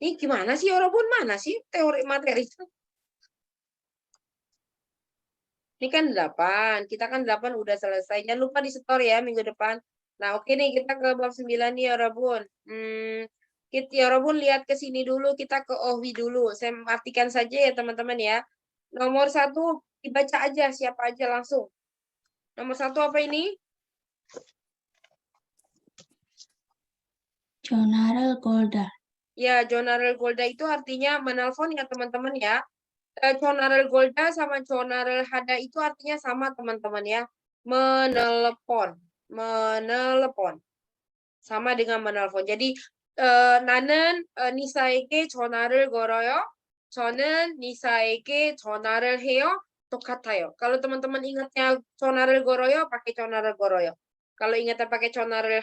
Ini gimana sih Yorobun? Mana sih teori materi itu? Ini kan 8. Kita kan 8 udah selesai. Jangan lupa di-store ya minggu depan. Nah, oke nih kita ke bab 9 nih Yorobun. Yorobun lihat ke sini dulu, kita ke Ohwi dulu. Saya artikan saja ya teman-teman ya. Nomor 1 dibaca aja, siapa aja langsung. Nomor 1 apa ini? Jonarel Golda. Ya, Jonarel Golda itu artinya menelpon ya teman-teman ya. Jonarel Golda sama Jonarel Hada itu artinya sama teman-teman ya. Menelepon. Menelepon. Sama dengan menelpon. Jadi 나는 니사에게 전화를 걸어요. 저는 니사에게 전화를 해요. 똑같아요. Kalau teman-teman ingatnya 전화를 걸어요, pakai 전화를 걸어요. Kalau ingatnya pakai 전화를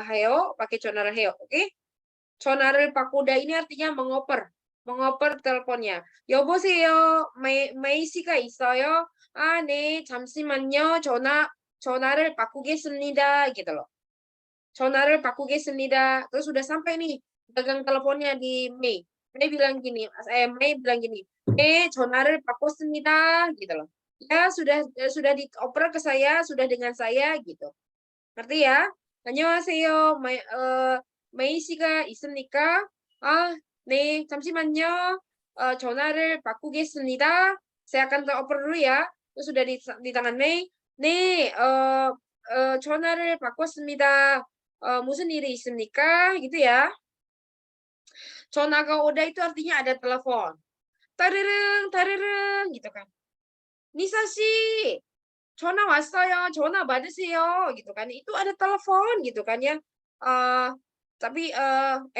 해요, pakai 전화를 해요. Oke? 전화를 바꾸다 ini artinya mengoper. mengoper teleponnya. 여보세요. 메이씨가 있어요? 아, 네. 잠시만요. 전화를 바꾸겠습니다. gitu loh. 전화를 바꾸겠습니다. Terus sudah sampai nih pegang teleponnya di Mei. Mei bilang gini, 전화를 바꿨습니다 gitu loh. Ya sudah dioper ke saya, sudah dengan saya gitu. Ngerti ya? 안녕하세요. 메이 씨가 있습니까? 아, 네, 잠시만요. 전화를 바꾸겠습니다. Saya akan oper dulu ya. Terus sudah di tangan Mei. 네, 전화를 바꿨습니다. 무슨 일이 있습니까? Gitu ya. 전화가 오다 itu artinya ada telepon. Tarereng, tarereng gitu kan. Nisa 씨, 전화 왔어요. 전화 받으세요. gitu kan. Itu ada telepon gitu kan ya. Tapi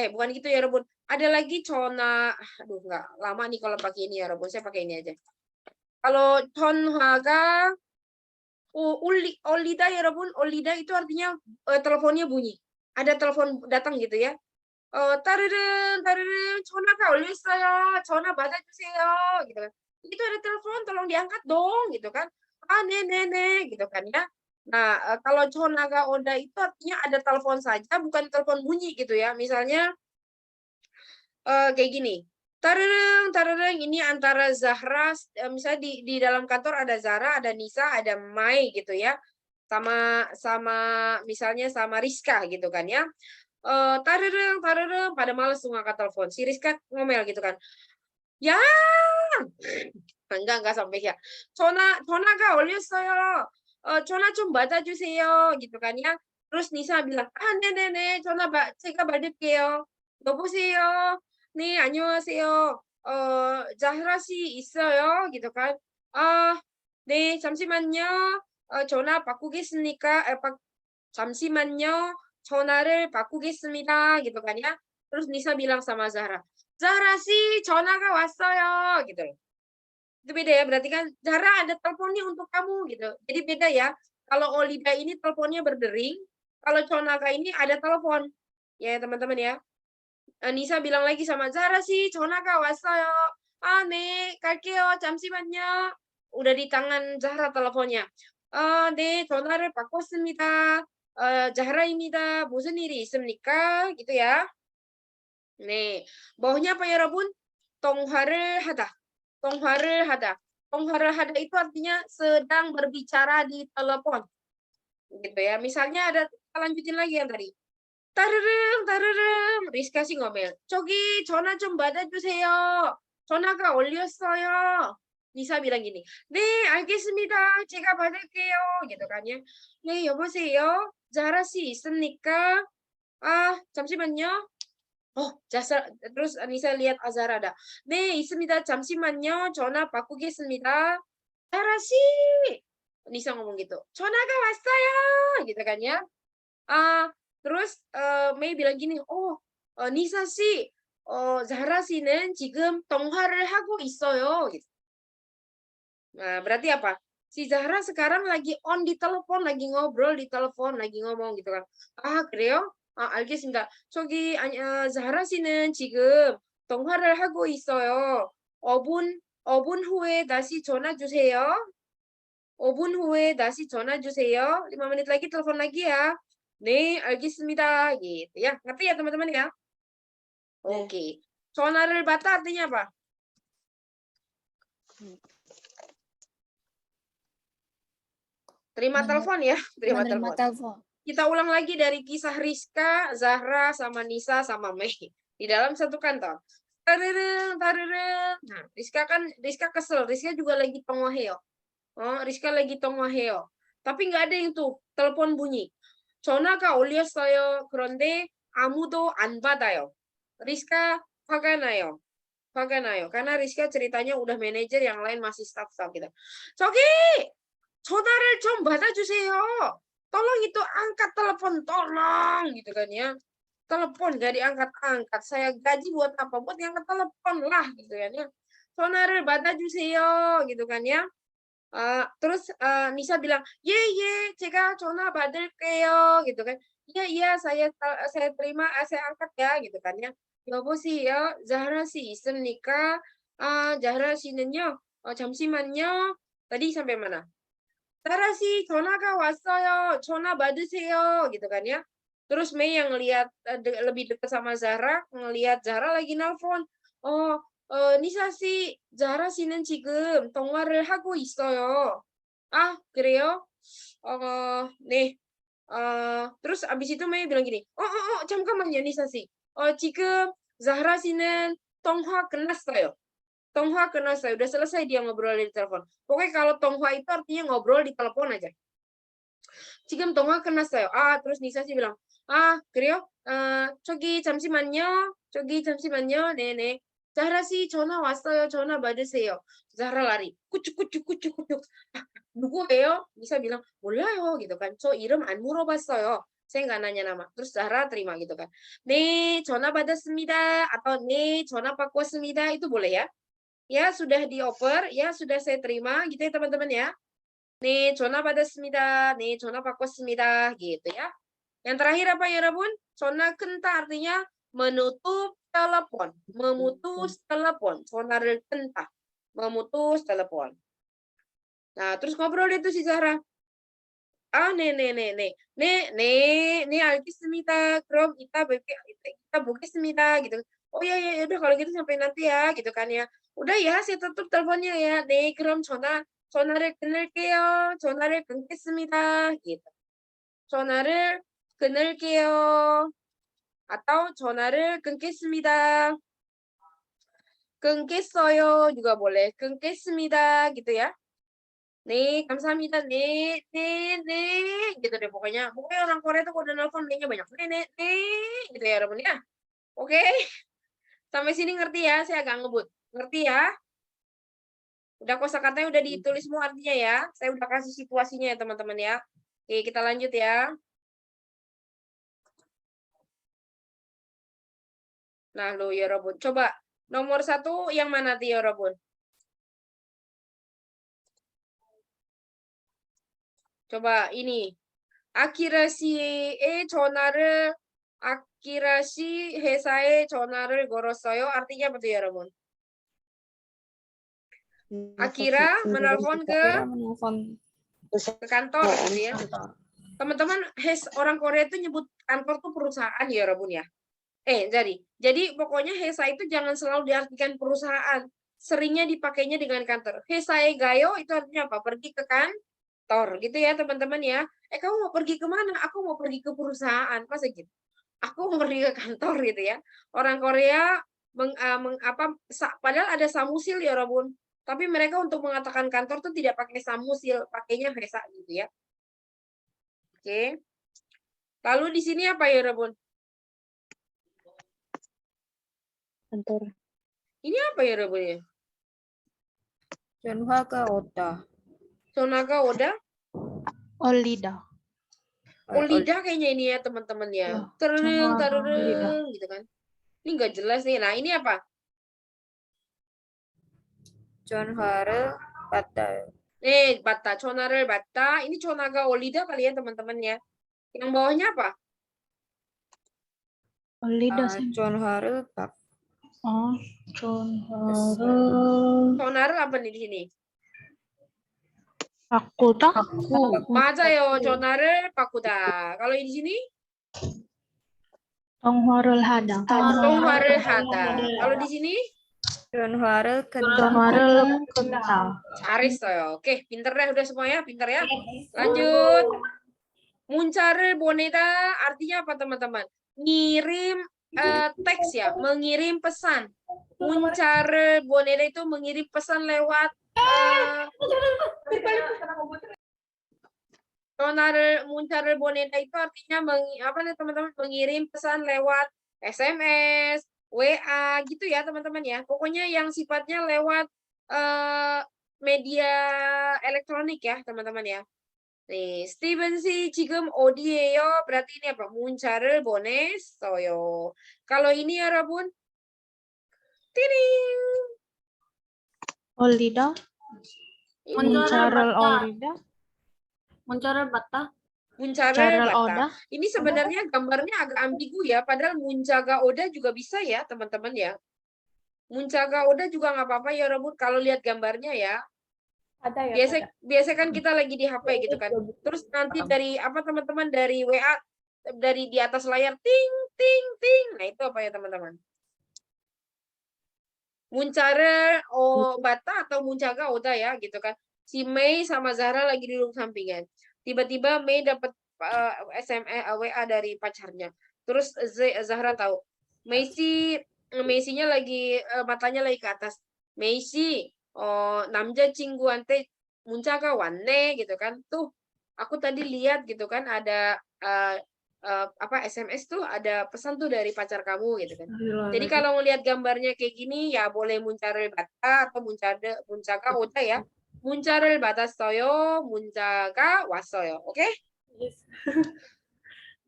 bukan gitu ya, Rebun. Ada lagi 전화. Aduh, enggak lama nih kalau pakai ini ya, Rebun. Saya pakai ini aja. Kalau 전화가 올리다 여러분, 올리다 itu artinya teleponnya bunyi. Ada telepon datang gitu ya. 따르릉 따르릉 전화가 올렸어요. 전화 받아주세요. gitu kan. Itu ada telepon, tolong diangkat dong gitu kan. Ah, 네네네 gitu kan ya. Nah, kalau 전화가 온다 itu artinya ada telepon saja, bukan telepon bunyi gitu ya. Misalnya kayak gini. Tarereng, tarereng ini antara Zahra, misalnya di dalam kantor ada Zahra, ada Nisa, ada Mai gitu ya. Sama misalnya sama Rizka gitu kan ya. Tarereng, tarereng, pada males tuh ngangkat telepon. Si Rizka ngomel gitu kan. Ya, enggak sampai ya. 전화가 올렸어요. 전화 좀 받아주세요. gitu kan ya. Terus Nisa bilang, ah, 네네네, 제가 받을게요. 여보세요. 네, 안녕하세요. 자ህ라 씨 있어요? gitu kan. 네, 잠시만요. 전화 바꾸겠습니까? 잠시만요. 전화를 바꾸겠습니다. gitu kan ya. Terus Nisa bilang sama Zahra, Zahra sih 전화가 왔어요. gitu loh. Itu beda ya, berarti kan Zahra ada teleponnya untuk kamu gitu. Jadi beda ya. Kalau Olida ini teleponnya berdering, kalau Conaka ini ada telepon. Ya, teman-teman ya. Nisa bilang lagi sama Zahra sih, 전화가 왔어요. 아, 네, 갈게요. 잠시만요. Udah di tangan Zahra teleponnya. 네, 전화를 바꿨습니다. Zahra입니다. 무슨 일이 있습니까? gitu ya. 네, bawahnya apa ya, Rabun? 통화를 하다. 통화를 하다. 통화를 하다 itu artinya sedang berbicara di telepon. Gitu ya. Misalnya ada, kita lanjutin lagi yang tadi. 따르릉 따르릉 Rizka sih ngomel. 저기 전화 좀 받아주세요. 전화가 올렸어요. Nisa bilang gini, 네, 알겠습니다. 제가 받을게요. gitu kan ya. 네, 여보세요. 자라 씨 있습니까? 아, 잠시만요. terus Nisa lihat Azhar ada. 네, 있습니다. 잠시만요. 전화 바꾸겠습니다. 자라 씨. Nisa ngomong gitu. 전화가 왔어요. gitu kan ya. Terus Mei bilang gini, Nisa 씨, 자라 씨는 지금 통화를 하고 있어요. gitu. Nah, berarti apa? Si Zahra sekarang lagi on di telepon, lagi ngobrol di telepon, lagi ngomong gitu kan. 그래요? 알겠습니다. 저기 자하라 씨는 지금 통화를 하고 있어요. 5분 후에 다시 전화 주세요. 5분 후에 다시 전화 주세요. 5 menit lagi telepon lagi ya. 네, 알겠습니다. gitu ya. Ngerti ya teman-teman ya? Oke. 전화를 받다 artinya apa? Terima telepon ya, terima Menerima telepon. telepon. Kita ulang lagi dari kisah Rizka, Zahra, sama Nisa, sama Mei di dalam satu kantor. Tarereng, tarereng. Nah, Rizka kesel. Rizka juga lagi tongoheo. Oh, Rizka lagi tongoheo. Tapi nggak ada yang tuh telepon bunyi. 전화가 올렸어요. 그런데 아무도 안 받아요. Rizka 화가 나요. 화가 나요. Karena Rizka ceritanya udah manajer, yang lain masih staff-staff gitu. 저기 전화를 좀 받아주세요. Tolong itu angkat telepon, tolong gitu kan ya. Telepon gak diangkat-angkat. Saya gaji buat apa? Buat ngangkat telepon lah gitu kan ya. 전화를 받아주세요 gitu kan ya. Terus Nisa bilang, ye, 제가 전화 받을게요 gitu kan. Iya, saya terima, saya angkat ya gitu kan ya. 여보세요, 자하라 씨 있습니까? 자하라 씨는요, 잠시만요. Tadi sampai mana? 자하라 씨 전화가 왔어요. 전화 받으세요 gitu kan ya. Terus Mei yang ngelihat lebih dekat sama Zahra, ngelihat Zahra lagi nelpon. Nisa 씨, 자하라 씨는 지금 통화를 하고 있어요. 그래요? 네. Terus abis itu Mei bilang gini, 잠깐만요, Nisa 씨. 지금 Zahra 씨는 통화 끝났어요. 통화 끝났어요. Udah selesai dia ngobrol di telepon. Pokoknya kalau 통화 itu artinya ngobrol di telepon aja. 지금 통화 끝났어요. terus Nisa sih bilang, 그래요? 저기 잠시만요. 네네. 자하라 씨 전화 왔어요. 전화 받으세요. 자하라 lari. kucuk. 누구예요? Nisa bilang, 몰라요. gitu kan. 저 이름 안 물어봤어요. saya nggak nanya nama. Terus Zahra terima gitu kan. 네, 전화 받았습니다. Atau 네, 전화 바꿨습니다. Itu boleh ya? Ya, sudah dioper. Ya, sudah saya terima. Gitu ya teman-teman ya. 네, 전화 받았습니다. 네, 전화 바꿨습니다. Gitu ya. Yang terakhir apa ya, Rabun? 전화 끊다 artinya menutup telepon. Memutus telepon. 전화를 끊다. Memutus telepon. Nah, terus ngobrol itu si Zahra. 네, 알겠습니다. 그럼 이따 보겠습니다. gitu. Ya udah kalau gitu sampai nanti ya, gitu kan ya. Udah ya, saya tutup teleponnya ya. 네, 그럼 전화를 끊을게요. 전화를 끊겠습니다. gitu. 전화를 끊을게요. Atau 전화를 끊겠습니다. 끊겠어요 juga boleh. 끊겠습니다 gitu ya. 네, 감사합니다. 네, gitu deh pokoknya. Pokoknya orang Korea tuh kalau udah nelpon nih-nya banyak. 네, gitu ya Rabun ya. Oke. Sampai sini ngerti ya? Saya agak ngebut. Ngerti ya? Udah kosakatanya udah ditulis semua artinya ya. Saya udah kasih situasinya ya teman-teman ya. Oke, kita lanjut ya. Nah, lo ya Rabun. Coba nomor 1 yang mana tuh ya Rabun? Coba ini. 아키라 씨의 전화를 아키라 씨 회사에 전화를 걸었어요. Artinya apa tuh ya, Rabun? Akira menelpon ke kantor gitu ya. Teman-teman, orang Korea itu nyebut kantor tuh perusahaan ya, Rabun ya. Jadi pokoknya Hesa itu jangan selalu diartikan perusahaan. Seringnya dipakainya dengan kantor. Hesae gayo itu artinya apa? Pergi ke kantor gitu ya, teman-teman ya. Kamu mau pergi kemana? Aku mau pergi ke perusahaan. Masa gitu? Aku mau pergi ke kantor gitu ya. Orang Korea padahal ada samusil ya, Rabun. Tapi mereka untuk mengatakan kantor tuh tidak pakai samusil, pakainya Hesa gitu ya. Oke. Lalu di sini apa ya, Rabun? kantor. Ini apa ya, Rabun ya? 전화가 오다. Sonaga Oda? Olida. Olida kayaknya ini ya, teman-teman ya. Tereng gitu kan. Ini nggak jelas nih. Nah, ini apa? 전화를 받아요. 받다. 전화를 받다. Ini 전화가 올리다 kali ya, teman-teman ya. Yang bawahnya apa? Olida. 전화를 받. Sonar apa nih di sini? 바꾸다. 맞아요. 전화를 바꾸다. Kalau di sini? Tongwarul Hadang. Tongwarul Hadang. Kalau di sini 전화를 건다. Tongwarul Kental. 잘했어요. Oke, pinter deh udah semuanya, pinter ya. Lanjut. Muncarul boneda artinya apa teman-teman? Ngirim teks ya, mengirim pesan. Muncarul boneda itu mengirim pesan lewat muncarul boneda itu artinya apa nih teman-teman? Mengirim pesan lewat SMS, WA gitu ya teman-teman ya. Pokoknya yang sifatnya lewat media elektronik ya teman-teman ya. 네, 스티븐 씨 지금 어디예요? berarti ini apa? 문자를 보냈어요. Kalau ini 여러분, tiring. Olida. Ini Muncarul Olida. 문자를 받다. 문자를 Muncarul 받다. Oda. Ini sebenarnya gambarnya agak ambigu ya, padahal 문자가 오다 juga bisa ya, teman-teman ya. 문자가 오다 juga nggak apa-apa ya, 여러분. Kalau lihat gambarnya ya. 받아요. Biasa kan kita lagi di HP gitu kan. Terus nanti dari apa teman-teman dari WA dari di atas layar ting ting ting. Nah, itu apa ya teman-teman? Muncara bata atau muncaga oda ya gitu kan. Si Mei sama Zahra lagi duduk sampingan. Tiba-tiba Mei dapat SMS WA dari pacarnya. Terus Zahra tahu. Messi-nya lagi matanya lagi ke atas. Messi 남자친구한테 문자가 왔네 gitu kan. Tuh, aku tadi lihat gitu kan ada SMS tuh ada pesan tuh dari pacar kamu gitu kan. Jadi kalau ngelihat gambarnya kayak gini ya boleh 문자를 받다 atau 문자가 오다 ya. 문자를 받았어요. 문자가 왔어요. Oke?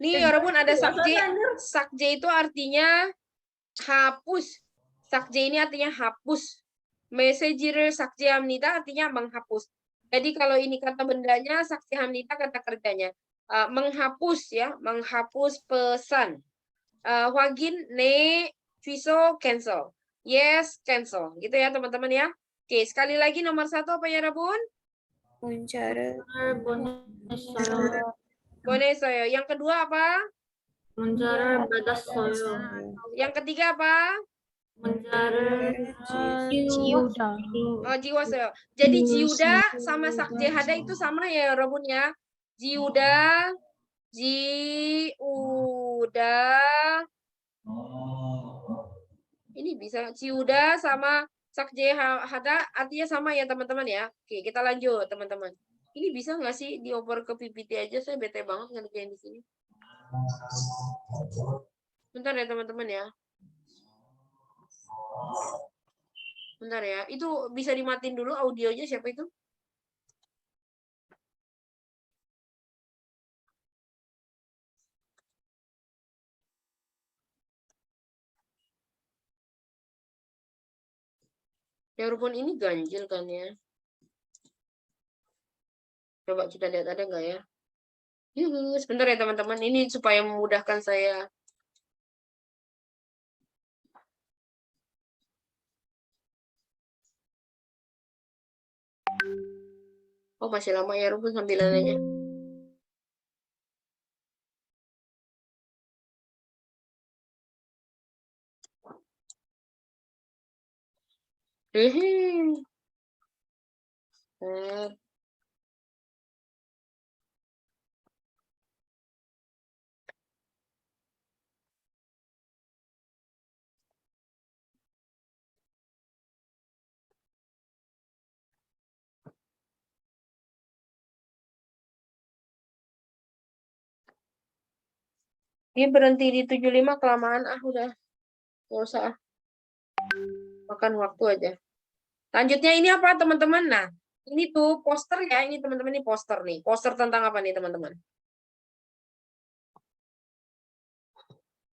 Nih, 여러분 ada sakje. Sakje itu artinya hapus. Sakje ini artinya hapus. Meseji를 삭제합니다 artinya menghapus. Jadi kalau ini kata bendanya, 삭제합니다 kata kerjanya. Menghapus ya, menghapus pesan. Wagin, ne, 취소, cancel. Yes, cancel. Gitu ya teman-teman ya. Oke, sekali lagi nomor 1 apa ya, Rabun? 문자를 보냈어요. 보냈어요. Yang kedua apa? 문자를 받았어요. Yang ketiga apa? 문자를 Jiuda. 지웠어요. Jadi jiuda sama sakjehada itu sama ya, Rabun ya. Jiuda, ini bisa jiuda sama sakjehada artinya sama ya teman-teman ya. Oke, kita lanjut teman-teman. Ini bisa nggak sih dioper ke PPT aja? Saya bete banget ngerjain di sini. Bentar ya teman-teman ya. Bentar ya. Itu bisa dimatiin dulu audionya siapa itu? Ya rupun ini ganjil kan ya. Coba kita lihat ada nggak ya. Sebentar ya teman-teman. Ini supaya memudahkan saya. Oh masih lama ya rupun sambilannya. Dia berhenti di 75 kelamaan udah. Nggak usah makan waktu aja. Lanjutnya ini apa teman-teman? Nah, ini tuh poster ya. Ini teman-teman ini poster nih. Poster tentang apa nih teman-teman?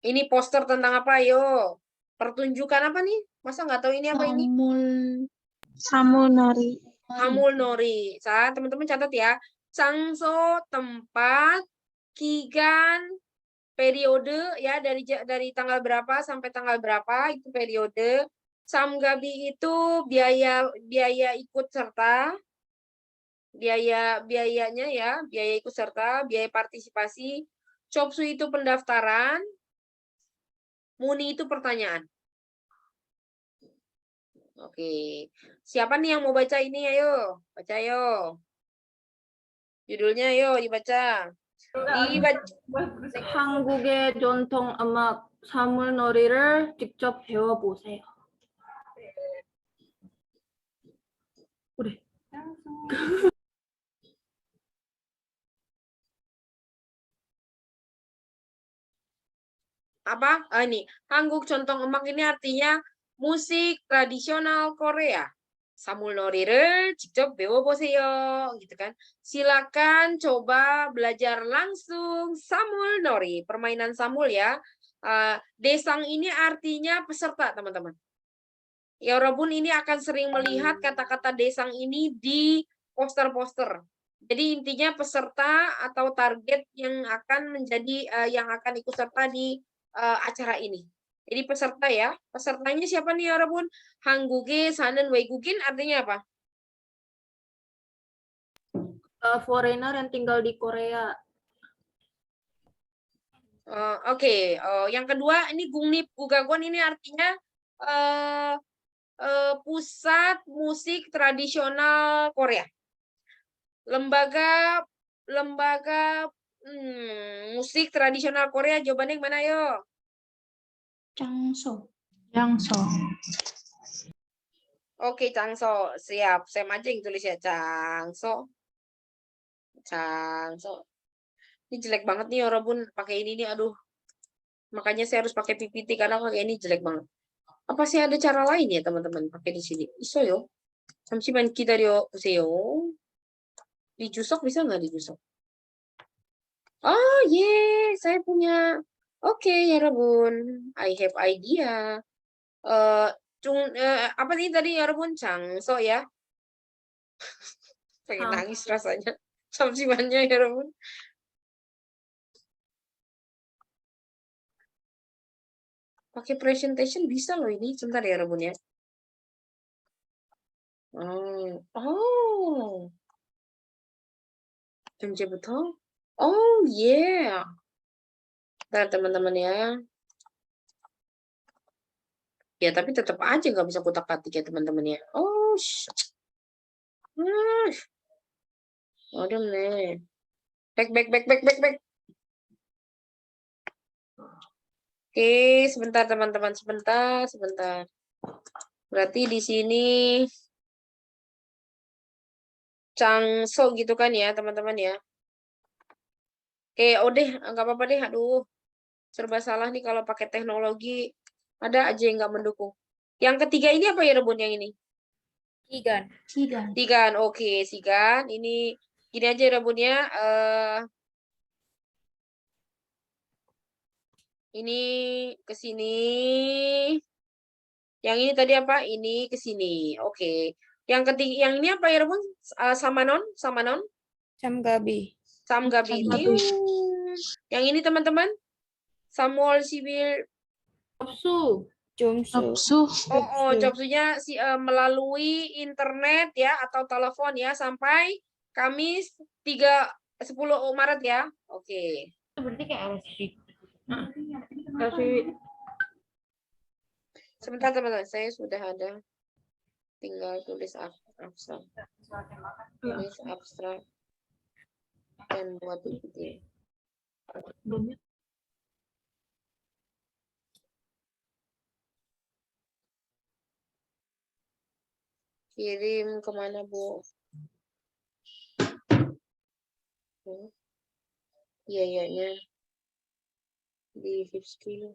Ini poster tentang apa? Ayo. Pertunjukan apa nih? Masa nggak tahu ini apa ini? Samunori. Hamul Nori. Teman-teman catat ya. Cangso tempat, kigan periode ya dari tanggal berapa sampai tanggal berapa itu periode. Samgabi itu biaya ikut serta. Biayanya ya, biaya ikut serta, biaya partisipasi. Chopsu itu pendaftaran. Muni itu pertanyaan. Oke. Siapa nih yang mau baca ini? Ayo. Baca ayo. Judulnya ayo dibaca. 한국의 전통 음악 사물놀이를 직접 배워보세요. 그래. Apa? Ini Hanguk Contong Emak ini artinya musik tradisional Korea. 사물놀이를 직접 배워보세요, gitu kan? Silakan coba belajar langsung 사물놀이, permainan samul ya. Desang ini artinya peserta, teman-teman. Ya, Robun ini akan sering melihat kata-kata desang ini di poster-poster. Jadi intinya peserta atau target yang akan menjadi yang akan ikut serta di acara ini. Jadi peserta ya. Pesertanya siapa nih, Robun? 한국에 사는 외국인 artinya apa? Foreigner yang tinggal di Korea. Oke. Yang kedua ini Gungnip Gugagon ini artinya pusat musik tradisional Korea. Lembaga musik tradisional Korea, jawabannya gimana yo? 장소. Oke, Changso. Siap. Saya mancing tulis ya, Changso. Ini jelek banget nih Robun pakai ini nih, aduh. Makanya saya harus pakai PPT karena pakai ini jelek banget. Apa sih ada cara lain ya, teman-teman, pakai di sini? 있어요. 잠시만 기다려 보세요. Dijusok bisa nggak dijusok? Saya punya. Oke, ya Robun. I have idea. Apa nih tadi ya Robun? Changso ya. Pengen nangis rasanya. Samsimannya ya Robun. Pakai presentation bisa loh ini. Sebentar ya Robun ya. 언제부터? Yeah. Bentar teman-teman ya. Ya, tapi tetap aja nggak bisa kutak-katik ya teman-teman ya. Udah nih. Back. Oke, sebentar teman-teman, sebentar. Berarti di sini Changso gitu kan ya, teman-teman ya. Oke, nggak apa-apa deh. Aduh, serba salah nih kalau pakai teknologi. Ada aja yang nggak mendukung. Yang ketiga ini apa ya, Rebun, yang ini? Sigan. Oke, Sigan. Ini gini aja Rebun ya. Ini ke sini. Yang ini tadi apa? Ini ke sini. Oke. Yang ketiga, yang ini apa ya, Rebun? Samanon. Samgabi. Yang ini teman-teman? Samuel Sibil. Jomsu. Jobsunya melalui internet ya atau telepon ya sampai Kamis 10 Maret ya. Oke. Berarti kayak Sebentar teman-teman, saya sudah ada. Tinggal tulis abstrak. Tulis abstrak dan buat PPT. Kirim kemana, Bu? Iya. Di Hipski.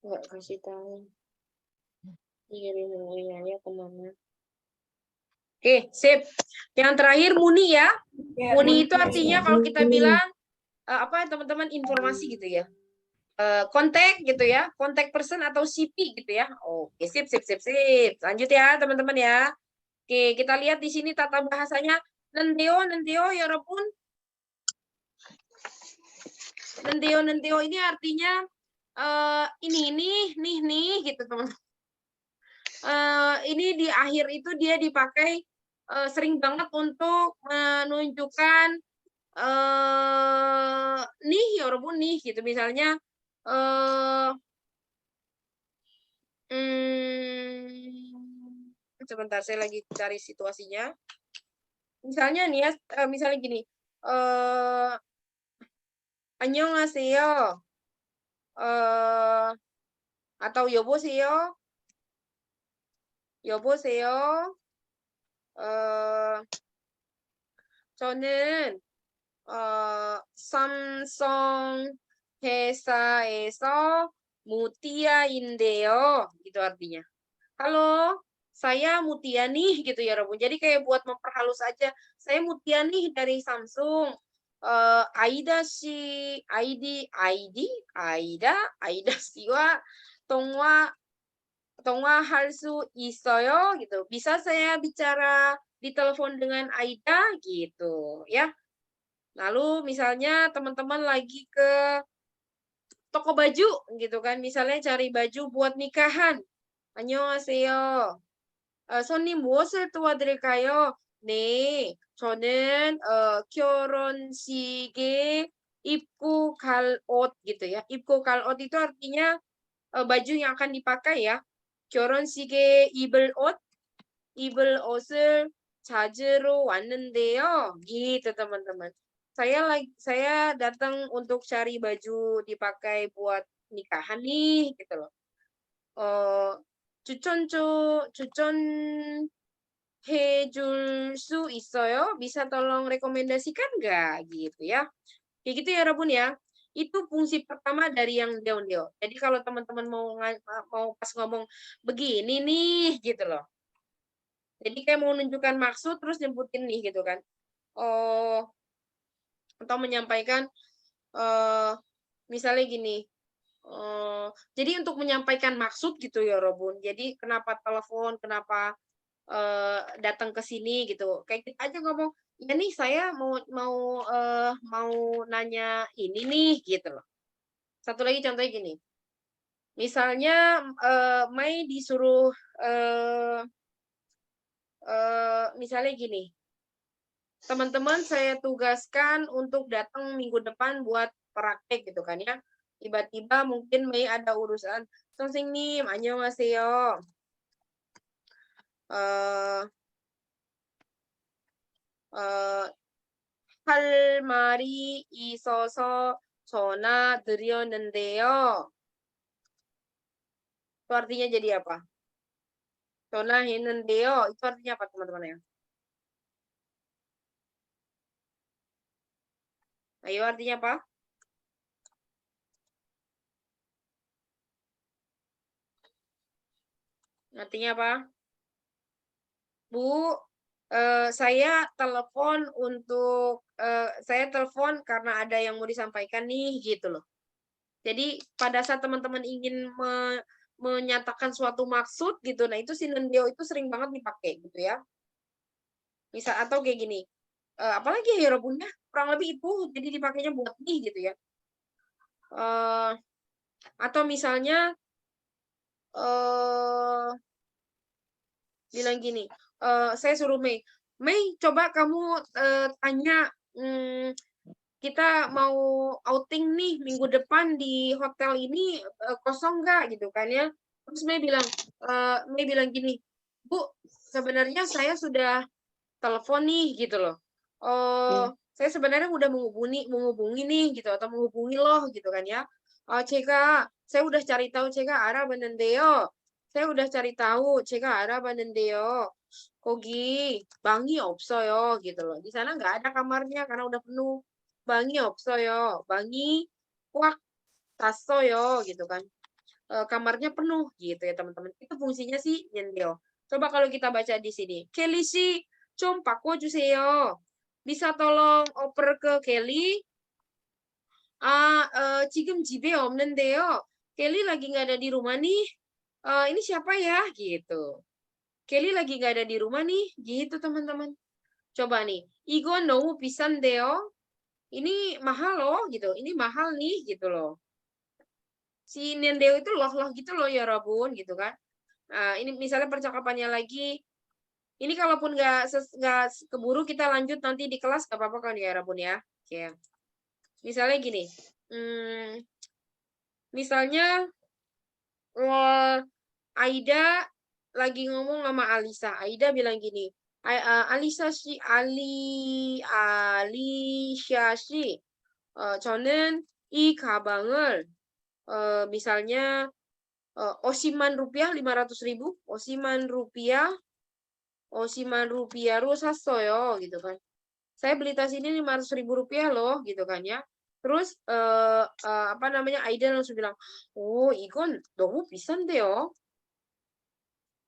Nggak kasih tahu. Kirim ya kemana? Oke, sip. Yang terakhir Muni ya. Muni itu artinya kalau kita bilang apa teman-teman, informasi gitu ya. Kontak gitu ya, kontak person atau CP gitu ya. Oke, sip. Lanjut ya teman-teman ya. Oke, kita lihat di sini tata bahasanya. Nendeo ya Robun. Nendeo ini artinya ini gitu teman-teman. Ini di akhir itu dia dipakai sering banget untuk menunjukkan nih ya Robun nih gitu misalnya Sebentar, saya lagi cari situasinya. Misalnya nih ya, misalnya gini, 안녕하세요. atau 여보세요. 여보세요. 저는 삼성 회사에서 무티아인데요. Gitu artinya. Halo, saya Mutia nih gitu ya, Robun. Jadi kayak buat memperhalus aja. Saya Mutia nih dari Samsung. 아이다 씨와 통화할 수 있어요 gitu. Bisa saya bicara di telepon dengan Aida gitu ya. Lalu misalnya teman-teman lagi ke toko baju gitu kan, misalnya cari baju buat nikahan. 안녕하세요. 손님 무엇을 도와드릴까요? 네, 저는 결혼식에 입고 갈 옷 gitu ya. 입고 갈 옷 itu artinya baju yang akan dipakai ya. 결혼식에 입을 옷을 찾으러 왔는데요. Gitu teman-teman. Saya datang untuk cari baju dipakai buat nikahan nih gitu loh. 추천해 줄 수 있어요? Bisa tolong rekomendasikan nggak? Gitu ya. Kayak gitu ya, Rabun ya. Itu fungsi pertama dari yang deon-deo. Jadi kalau teman-teman mau pas ngomong begini nih, gitu loh. Jadi kayak mau menunjukkan maksud terus nyebutin nih gitu kan. Atau menyampaikan misalnya gini. Jadi untuk menyampaikan maksud gitu ya, Robun. Jadi kenapa telepon, kenapa datang ke sini gitu. Kayak kita aja ngomong, ya nih saya mau nanya ini nih gitu loh. Satu lagi contohnya gini. Misalnya Mei disuruh misalnya gini. Teman-teman saya tugaskan untuk datang minggu depan buat praktek gitu kan ya. Tiba-tiba mungkin Mei ada urusan. 선생님, 안녕하세요. 할 말이 있어서 전화 드렸는데요. Itu artinya jadi apa? 전화했는데요. Itu artinya apa teman-teman ya? Ayo artinya apa? Artinya apa? Bu, saya telepon karena ada yang mau disampaikan nih gitu loh. Jadi pada saat teman-teman ingin menyatakan suatu maksud gitu, nah itu sinendio itu sering banget dipakai gitu ya. Misal atau kayak gini. Apalagi ya Robunnya kurang lebih itu jadi dipakainya buat nih gitu ya. Atau misalnya bilang gini, saya suruh Mei coba kamu tanya kita mau outing nih minggu depan di hotel ini kosong nggak gitu kan ya. Terus Mei bilang gini, Bu, sebenarnya saya sudah telepon nih gitu loh. Saya sebenarnya udah menghubungi nih gitu atau menghubungi loh gitu kan ya. saya udah cari tahu 알아봤는데요. saya udah cari tahu 알아봤는데요. 거기 방이 없어요 gitu loh. Di sana nggak ada kamarnya karena udah penuh. 방이 없어요. 방이 꽉 찼어요 gitu kan. Kamarnya penuh gitu ya teman-teman. Itu fungsinya sih nyendel. Coba kalau kita baca di sini. Kelly sih 좀 바꿔주세요. Bisa tolong oper ke Kelly? 지금 집에 없는데요. Kelly lagi nggak ada di rumah nih. Ini siapa ya? Gitu. Kelly lagi nggak ada di rumah nih. Gitu teman-teman. Coba nih. 이건 너무 비싼데요. Ini mahal loh gitu. Ini mahal nih gitu loh. Si Nendeo itu loh gitu loh ya Rabun gitu kan. Nah, ini misalnya percakapannya lagi. Ini kalaupun nggak keburu kita lanjut nanti di kelas nggak apa-apa kan ya Rabun ya. Oke. Misalnya gini. Misalnya Aida lagi ngomong sama Alisa. Aida bilang gini, Alisa 씨, Alicia 씨, 저는 이 가방을 misalnya 50만 rupiah, 500.000, 50만 rupiah로 샀어요, gitu kan. Saya beli tas ini 500.000 rupiah loh, gitu kan ya. Terus apa namanya, Aida langsung bilang, oh 이건 너무 비싼데요.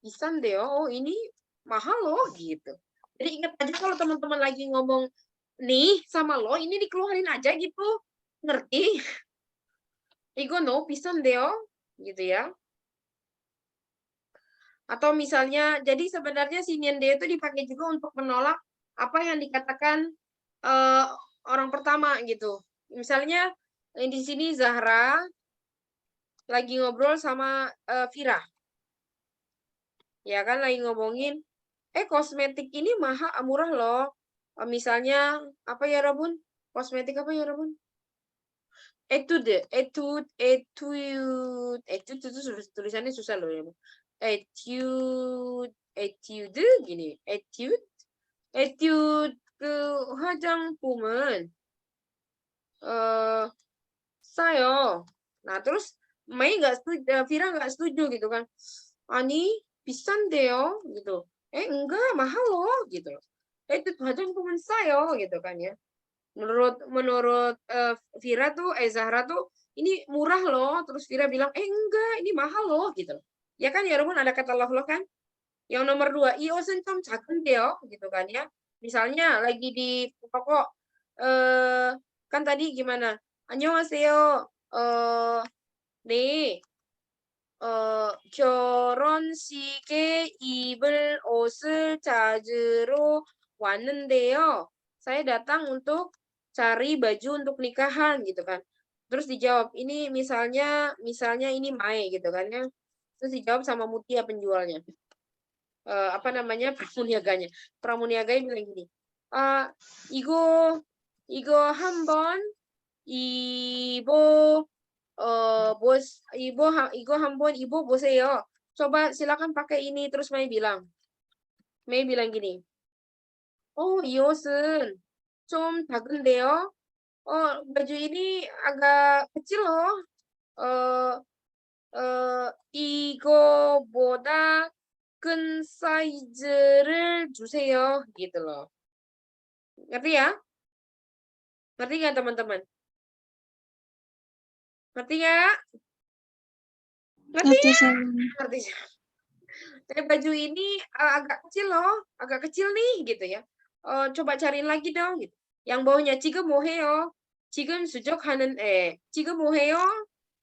비싼데요. Oh ini mahal loh, gitu. Jadi ingat aja kalau teman-teman lagi ngomong nih sama lo, ini dikeluarin aja gitu. Ngerti? 이거 너무 비싼데요, gitu ya. Atau misalnya, jadi sebenarnya si nyende itu dipakai juga untuk menolak apa yang dikatakan orang pertama gitu. Misalnya di sini Zahra lagi ngobrol sama Vira. Ya kan lagi ngomongin, kosmetik ini murah loh. Misalnya apa ya Rabun? Kosmetik apa ya Rabun? Etude itu tulisannya susah loh ya. 에튜드 gini. 에튜드 그 화장품은 싸요. Nah, terus Mei nggak setuju, Vira nggak setuju gitu kan. Ani 비싼데요 gitu. Enggak, mahal loh gitu. Itu 화장품은 싸요 gitu kan ya. Menurut Vira tuh Zahra tuh ini murah loh. Terus Vira bilang, enggak, ini mahal loh gitu. Ya kan ya Rumun, ada kata loh kan? Yang nomor 2, 이 옷은 좀 작은데요 gitu kan ya. Misalnya lagi di toko kan tadi gimana? 안녕하세요. 네. 결혼식에 입을 옷을 찾으러 왔는데요. Saya datang untuk cari baju untuk nikahan gitu kan. Terus dijawab, ini misalnya ini Mai gitu kan ya. Terus dijawab sama Mutia penjualnya. Apa namanya, pramuniaganya. Pramuniaganya bilang gini, 이거 한번 이거 한번 입어보세요. coba silakan pakai ini. Terus Mei bilang gini, 이 옷은 좀 작은데요. baju ini agak kecil loh. 이거보다 큰 사이즈를 주세요. gitu loh. Ngerti ya? Ngerti nggak teman-teman? Ngerti nggak? Ngerti ya? Ngerti. Baju ini agak kecil loh, agak kecil nih gitu ya. Coba cariin lagi dong. Gitu. Yang bawahnya 지금 뭐해요? 지금 수족하는 지금 뭐해요?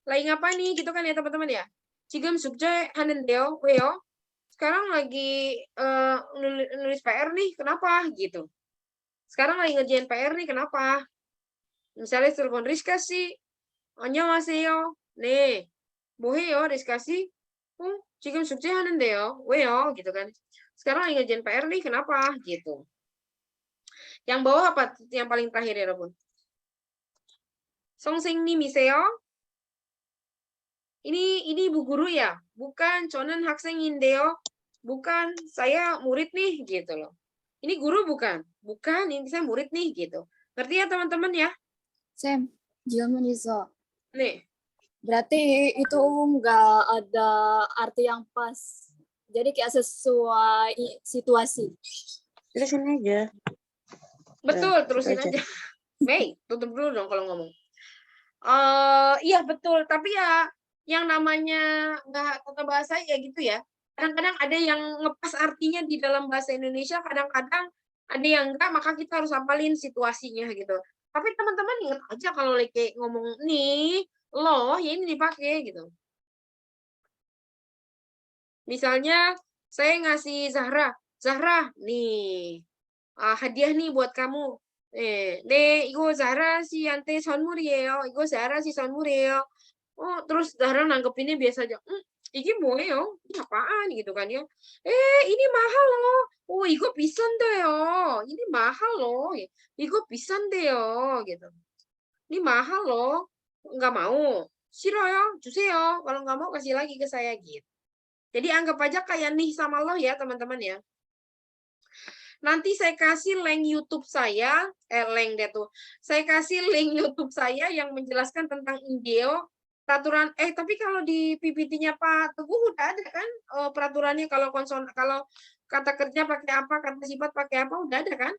Lagi ngapa nih gitu kan ya teman-teman ya? 지금 숙제하는데요. 왜요? Sekarang lagi nulis PR nih, kenapa gitu? Sekarang lagi ngerjain PR nih, kenapa? Misalnya telepon Rizka sih, 안녕하세요. 네, 뭐해요, Rizka sih? 지금 숙제하는데요. 왜요? gitu kan. Sekarang lagi ngerjain PR nih, kenapa? Gitu. Yang bawah apa? Yang paling terakhir ya, Rabun. 선생님이세요? ini Bu Guru ya? Bukan, 저는 학생인데요. Bukan, saya murid nih, gitu loh. Ini guru bukan? Bukan, ini saya murid nih, gitu. Ngerti ya teman-teman ya? Sam, 질문 있어. Nih, Berarti itu nggak ada arti yang pas. Jadi kayak sesuai situasi. Terusin aja. betul, terusin aja. aja. Mei, tutup dulu dong kalau ngomong. Iya betul, tapi ya yang namanya nggak tata bahasa ya gitu ya. Kadang-kadang ada yang ngepas artinya di dalam bahasa Indonesia, kadang-kadang ada yang enggak, maka kita harus hafalin situasinya gitu. Tapi teman-teman ingat aja kalau lagi ngomong nih, loh, ya ini dipakai gitu. Misalnya saya ngasih Zahra, nih, hadiah nih buat kamu. 네, 이거 자라 씨한테 선물이에요. 이거 자라 씨 선물이에요. terus Zahra nanggepinnya biasa aja. 이게 뭐예요? ini apaan gitu kan ya. ini mahal loh. 이거 비싼데요. ini mahal loh. 이거 비싼데요. gitu. ini mahal loh. Nggak mau. 싫어요? 주세요. Kalau nggak mau kasih lagi ke saya gitu. Jadi anggap aja kayak nih sama lo ya teman-teman ya. Nanti saya kasih link YouTube saya, link deh tuh. Saya kasih link YouTube saya yang menjelaskan tentang INDEO, peraturan. Tapi kalau di PPT-nya Pak Teguh udah ada kan peraturannya kalau kalau kata kerja pakai apa, kata sifat pakai apa, udah ada kan?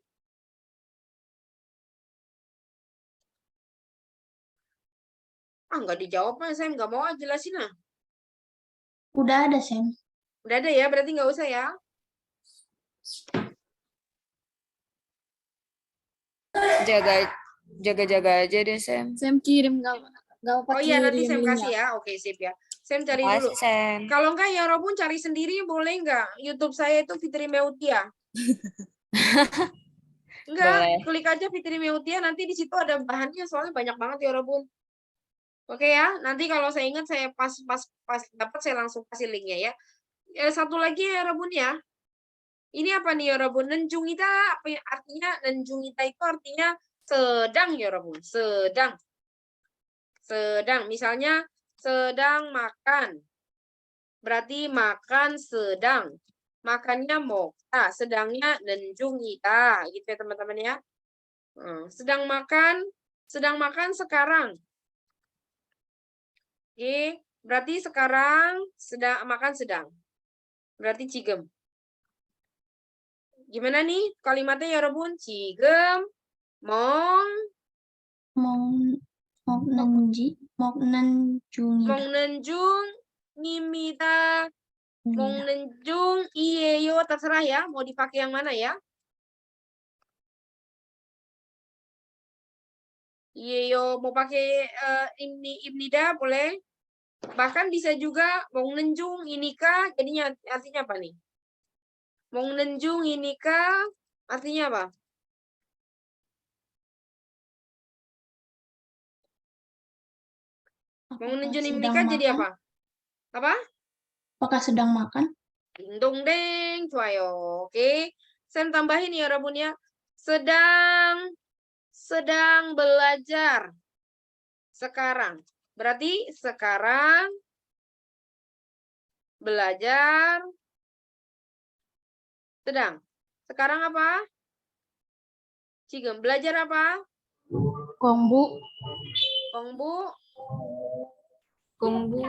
Nggak dijawab, saya nggak mau jelasin lah. Udah ada, Sam. Udah ada ya, berarti nggak usah ya. Jaga-jaga aja deh, Sam. Sam kirim nggak apa Oh iya, nanti kirim saya kasih linknya. ya. Oke, sip ya. Saya cari dulu. Makasih, Sam. Kalau enggak ya Robun cari sendiri boleh nggak? YouTube saya itu Fitri Meutia. Enggak, Boleh. klik aja Fitri Meutia, nanti di situ ada bahannya soalnya banyak banget ya Robun. Oke ya, nanti kalau saya ingat saya pas dapat saya langsung kasih linknya ya. Satu lagi ya Robun ya. Ini apa nih ya Robun? Nenjungita apa ya? Artinya nenjungita itu artinya sedang ya Robun, sedang. Sedang, misalnya sedang makan. Berarti makan sedang. Makannya mokta, sedangnya nenjungita, gitu ya teman-teman ya. Sedang makan sekarang. Oke, berarti sekarang sedang makan sedang. Berarti cigem. Gimana nih kalimatnya ya Robun? Cigem, mong nenjung, ngimita, mong nenjung, iyeyo, terserah ya. Mau dipakai yang mana ya? Iyeyo, mau pakai ibnida boleh. Bahkan bisa juga mong nenjung, inika, jadinya artinya apa nih? Mong nenjung, inika, artinya apa? Mong nenjung, inika jadi apa? Apa? Apakah sedang makan? Ding deng, cuayo. Oke. Saya tambahin ya Rabun ya. Sedang belajar. Sekarang. Berarti sekarang belajar sedang. Sekarang apa? Cigem. Belajar apa? Kongbu. Kongbu. Kongbu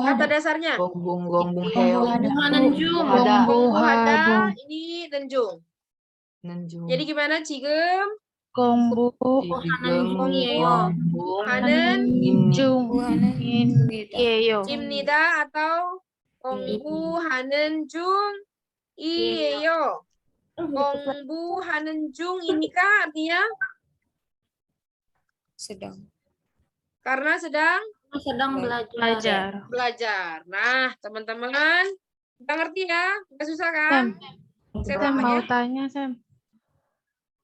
Kata hada. dasarnya. Gongbung Kongbu hada. Nenjung. Kongbu hada. hada. Ini nenjung. Nenjung. Jadi gimana Cigem? Kongbu. Hanen. Jung. Iyeyo. Cimnida atau Kongbu Hanen Jung Iyeyo. Kongbu Hanen Jung ini kah artinya? Sedang. Karena sedang Belajar. belajar. Nah, teman-teman, udah ngerti ya? Nggak susah kan? Saya Sam tambah mau ya. tanya, Sam.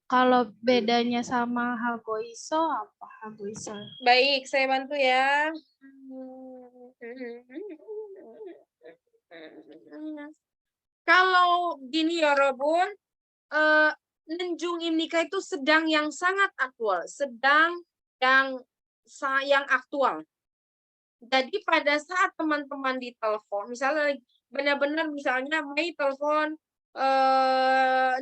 Kalau bedanya sama hagoiso apa hagoiso? Baik, saya bantu ya. Kalau gini ya Robun, Nenjung Imnika itu sedang yang sangat aktual, sedang yang aktual. Jadi pada saat teman-teman ditelepon, misalnya benar-benar misalnya Mei telepon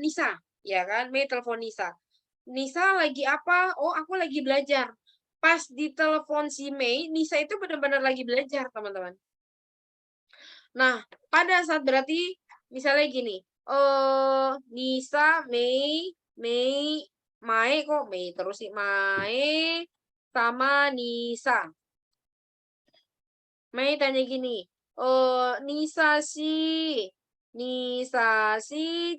Nisa, ya kan? Mei telepon Nisa. Nisa lagi apa? Oh, aku lagi belajar. Pas ditelepon si Mei, Nisa itu benar-benar lagi belajar, teman-teman. Nah, pada saat berarti misalnya gini, Nisa, Mei, Mai kok Mei terus sih, Mai sama Nisa. Mei tanya gini, Nisa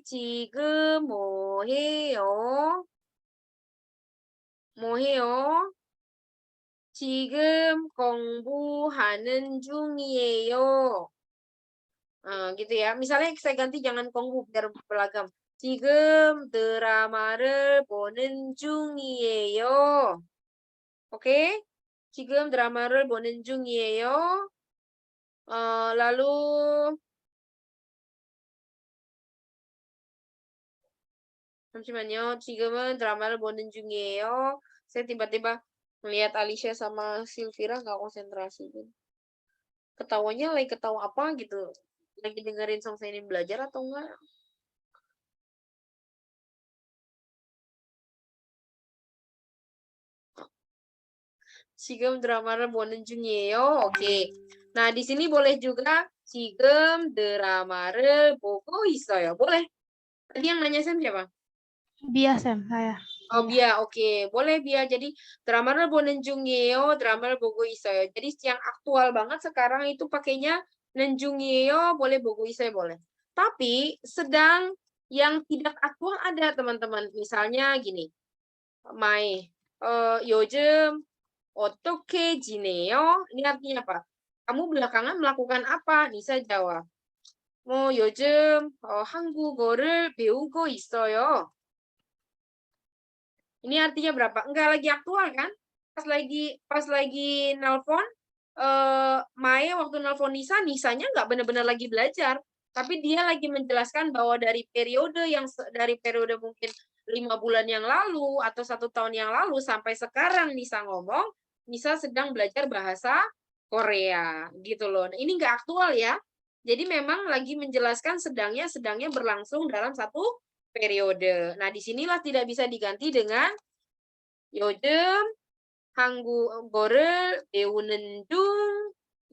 지금 뭐 해요? 뭐 해요? 지금 공부하는 중이에요. Gitu ya. Misalnya saya ganti jangan kongbu biar beragam. 지금 드라마를 보는 중이에요. Oke? 지금 드라마를 보는 중이에요. Lalu 잠시만요. 지금은 드라마를 보는 중이에요. Saya tiba-tiba melihat Alicia sama Silvira nggak konsentrasi. Ketawanya lagi ketawa apa gitu. lagi dengerin Song Senin belajar atau enggak? 지금 드라마를 보는 중이에요. 오케이. Nah, di sini boleh juga 지금 드라마를 보고 있어요. Boleh. Tadi yang nanya Sam siapa? Bia, Sam, saya. Oh, Bia, oke. Boleh, Bia. Jadi, drama를 보는 중이에요, drama를 보고 있어요. Jadi, yang aktual banget sekarang itu pakainya 는 중이에요, boleh 보고 있어요, boleh. Tapi, sedang yang tidak aktual ada, teman-teman. Misalnya gini. Mai, 요즘 어떻게 지내요? Ini artinya apa? Kamu belakangan melakukan apa? Nisa jawab. 요즘 한국어를 배우고 있어요. Ini artinya berapa? Enggak lagi aktual kan? Pas lagi nelpon Mae waktu nelpon Nisanya enggak benar-benar lagi belajar, tapi dia lagi menjelaskan bahwa dari periode mungkin 5 bulan yang lalu atau 1 tahun yang lalu sampai sekarang Nisa ngomong, Nisa sedang belajar bahasa Korea gitu loh. Nah, ini enggak aktual ya. Jadi memang lagi menjelaskan sedangnya berlangsung dalam satu periode. Nah, disinilah tidak bisa diganti dengan 요즘 한국어를 배우는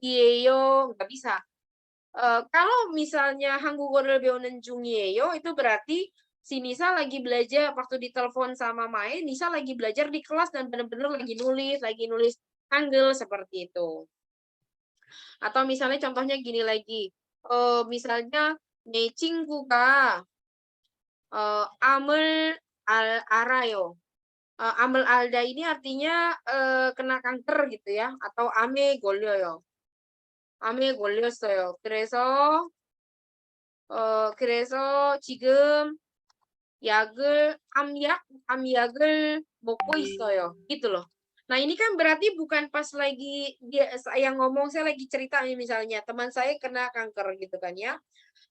중이에요. Nggak bisa. Kalau misalnya 한국어를 배우는 중이에요, itu berarti si Nisa lagi belajar, waktu ditelepon sama Mae, Nisa lagi belajar di kelas dan benar-benar lagi nulis Hangul seperti itu. Atau misalnya contohnya gini lagi, misalnya 내 친구가 암을 알아요. Amel alda ini artinya kena kanker gitu ya, atau ame 걸려요. ame 걸렸어요. 그래서 지금 암약을 먹고 있어요. Gitu loh. Nah, ini kan berarti bukan pas lagi saya ngomong, saya lagi cerita misalnya teman saya kena kanker gitu kan ya.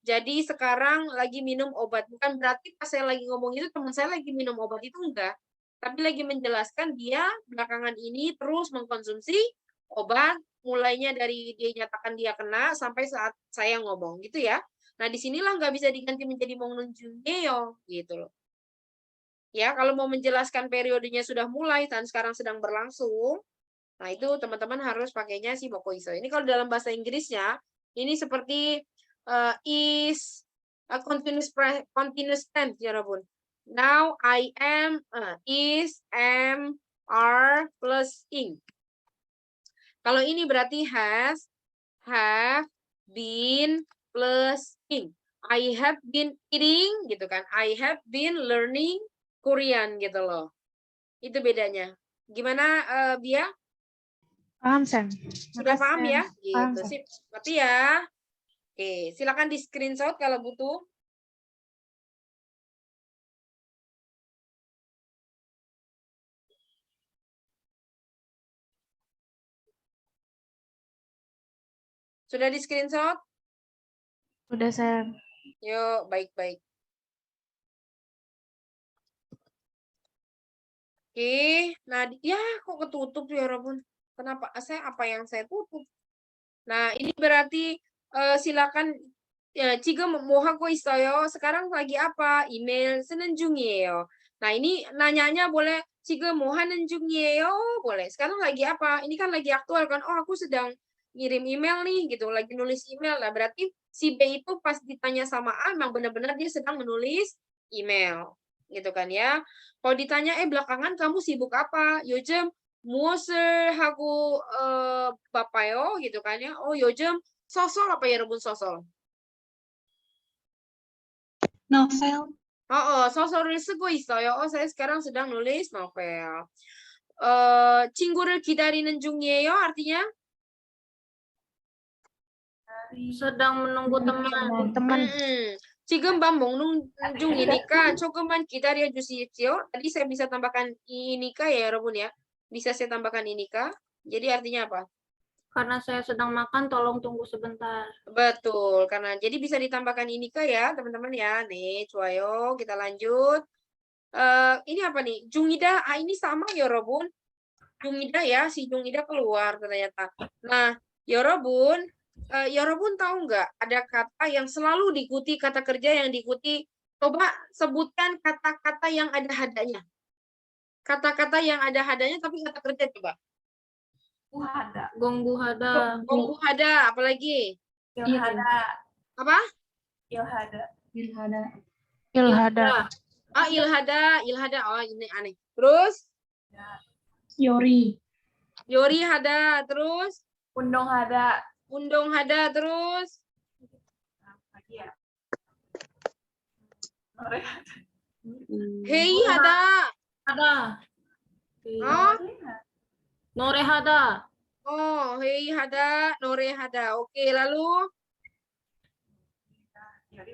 Jadi sekarang lagi minum obat. Bukan berarti pas saya lagi ngomong itu teman saya lagi minum obat, itu enggak. Tapi lagi menjelaskan dia belakangan ini terus mengkonsumsi obat, mulainya dari dia nyatakan dia kena sampai saat saya ngomong gitu ya. Nah, disinilah nggak bisa diganti menjadi mongnunjungeo gitu loh. Ya, kalau mau menjelaskan periodenya sudah mulai dan sekarang sedang berlangsung, nah itu teman-teman harus pakainya si bokoiso. Ini kalau dalam bahasa Inggrisnya, ini seperti is continuous tense ya Rabun. Now I am is am are plus ing. Kalau ini berarti has, have, been plus ing. I have been eating gitu kan. I have been learning Korean gitu loh. Itu bedanya. Gimana Bia? Paham, Sam. Sudah paham ya? Paham, Gitu Sam. sih. Berarti ya. Oke, silakan di screenshot kalau butuh. Sudah di screenshot? Udah, Sam. Yuk, baik-baik. Oke, nah ya kok ketutup ya Rabun? Kenapa apa yang saya tutup? Nah, ini berarti silakan 지금 뭐 하고 있어요? Sekarang lagi apa? Email 쓰는 중이에요. Nah, ini nanyanya boleh 지금 뭐 하는 중이에요? Boleh. Sekarang lagi apa? Ini kan lagi aktual kan? Oh, aku sedang ngirim email nih gitu, lagi nulis email. Nah, berarti si B itu pas ditanya sama A memang benar-benar dia sedang menulis email. Gitu kan ya. Kalau ditanya belakangan kamu sibuk apa? 요즘 무엇을 하고 바빠요? gitu kan ya. Oh, 요즘 sosol apa ya Rebun sosol? Novel. 소설을 쓰고 있어요. saya sekarang sedang nulis novel. 친구를 기다리는 중이에요. artinya sedang menunggu teman. 지금 밥 먹는 중이니까 조금만 기다려 주십시오. Tadi saya bisa tambahkan inika ya, 여러분 ya. Bisa saya tambahkan inika. Jadi artinya apa? Karena saya sedang makan, tolong tunggu sebentar. Betul, karena jadi bisa ditambahkan inika ya, teman-teman ya. Nih, 좋아요. Kita lanjut. Ini apa nih? Jungida, ini sama ya, Robun. Jungida ya, si Jungida keluar ternyata. Nah, 여러분, Yorobun tahu nggak ada kata yang selalu diikuti kata kerja yang diikuti? Coba sebutkan kata-kata yang ada hadanya. Kata-kata yang ada hadanya tapi kata kerja coba. Gongguhada. Gongguhada, apalagi? Apa? Ilhada. Ah, ilhada. Oh, ini aneh. Terus? Yori. Yori hada. Terus? Undong hada. Undong hada. Terus? Hei hada. Hada. Oh? Nore hada. Oh, hei hada, nore hada. Oke, lalu? Eh,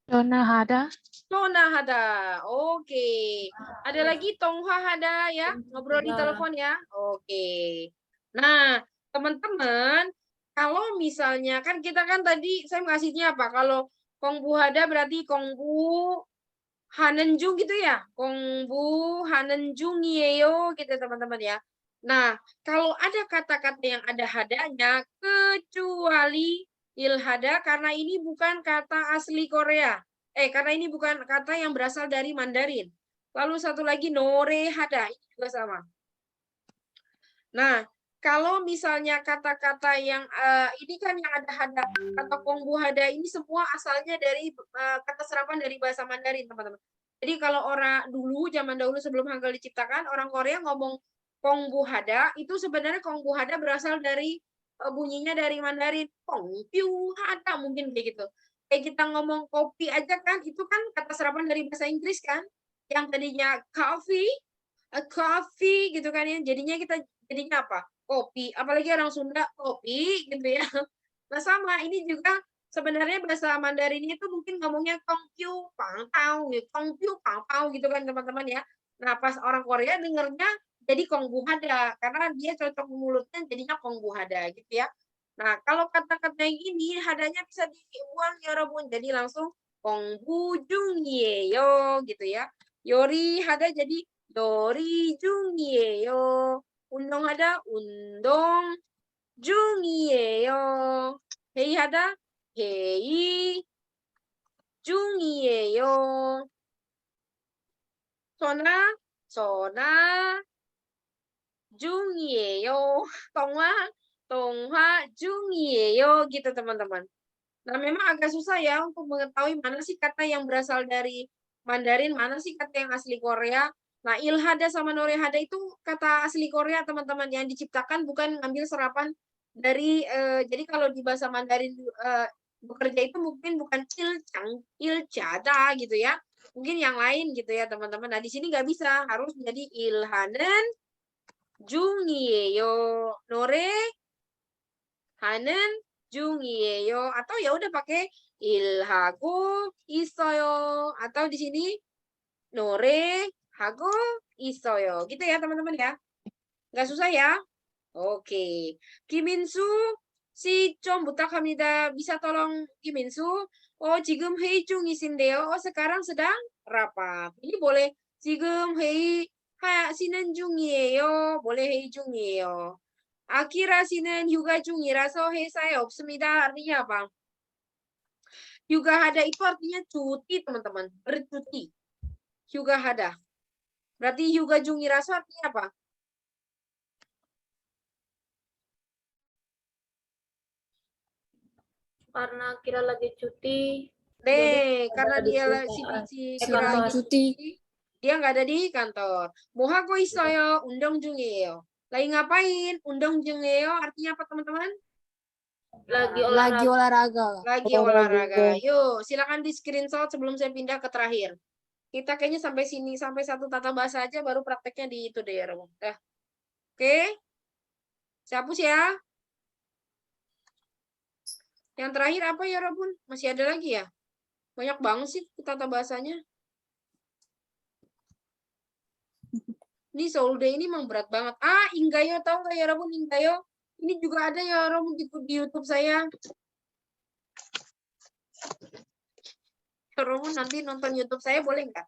Dona hada. Sona hada. Oke. Ada lagi Tonghua hada ya? Ngobrol di Ya. telepon ya. Oke. Nah, teman-teman, kalau misalnya kan kita kan tadi saya ngasihnya apa? Kalau Kongbu hada berarti Kongbu Hanenjung gitu ya. Kongbu Hanenjung yeyo gitu teman-teman ya. Nah, kalau ada kata-kata yang ada hadanya kecuali ilhada karena ini bukan kata asli Korea. Karena ini bukan kata yang berasal dari Mandarin. Lalu satu lagi nore hada, ini juga sama. Nah, kalau misalnya kata-kata yang ini kan yang ada hada, kata kongbu hada ini semua asalnya dari kata serapan dari bahasa Mandarin, teman-teman. Jadi kalau orang dulu, zaman dahulu sebelum Hangul diciptakan, orang Korea ngomong kongbu hada, itu sebenarnya kongbu hada berasal dari bunyinya dari Mandarin. Kongbu hada, mungkin kayak gitu. Kayak kita ngomong kopi aja kan, itu kan kata serapan dari bahasa Inggris kan, yang tadinya coffee gitu kan ya, jadinya apa? Kopi. Apalagi orang Sunda kopi gitu ya. Nah sama ini juga sebenarnya bahasa Mandarin itu mungkin ngomongnya kongpiu pangpao gitu, kongpiu pangpao gitu kan teman-teman ya. Nah pas orang Korea dengernya jadi kongbu hada karena dia cocok mulutnya jadinya kongbu hada gitu ya. Nah kalau kata-kata yang ini hadanya bisa dibuang ya Robun, jadi langsung kongbu jungyeyo gitu ya. Yori hada jadi yori jungyeyo. 운동 하다 운동 중이에요. 회의하다 회의 중이에요. 전화 중이에요. 통화 중이에요. Gitu teman-teman. Nah, memang agak susah ya untuk mengetahui mana sih kata yang berasal dari Mandarin, mana sih kata yang asli Korea. Nah, ilhada sama norehada itu kata asli Korea, teman-teman, yang diciptakan bukan ngambil serapan dari jadi kalau di bahasa Mandarin bekerja itu mungkin bukan ilchada gitu ya. Mungkin yang lain gitu ya, teman-teman. Nah, di sini nggak bisa, harus jadi ilhanen 중이에요. 노래하는 중이에요. Atau ya udah pakai ilhago 있어요. Atau di sini 노래하고 있어요. Gitu ya teman-teman ya. Nggak susah ya. Oke. Kiminsu si 좀 부탁합니다. Bisa tolong Kiminsu? Oh, 지금 회의 중이신데요. Oh, sekarang sedang rapat. Ini boleh 지금 회의 하시는 중이에요. boleh 회의 중이에요. 아키라 씨는 휴가 중이라서 회사에 없습니다. Artinya apa? Hyuga hada itu artinya cuti, teman-teman. Bercuti. Hyuga hada. Berarti hyuga jungiraso artinya apa? Karena Kira lagi cuti. Karena ada di dia perusahaan. si Karena Kira lagi cuti. dia nggak ada di kantor. Mohako isoyo, undong jungeo. Lagi ngapain? Undong jungeo artinya apa, teman-teman? Lagi olahraga. Lagi olahraga. Yuk, silakan di screenshot sebelum saya pindah ke terakhir. Kita kayaknya sampai sini, sampai satu tata bahasa aja, baru prakteknya di itu deh, Romo. Oke? Saya hapus ya. Yang terakhir apa ya, Robun? Masih ada lagi ya? Banyak banget sih tata bahasanya. Ini Soul Day ini memang berat banget. Ah, Inggayo, tahu nggak ya, Robun? Inggayo. Ini juga ada ya, Robun, di YouTube saya. Robun nanti nonton YouTube saya boleh nggak?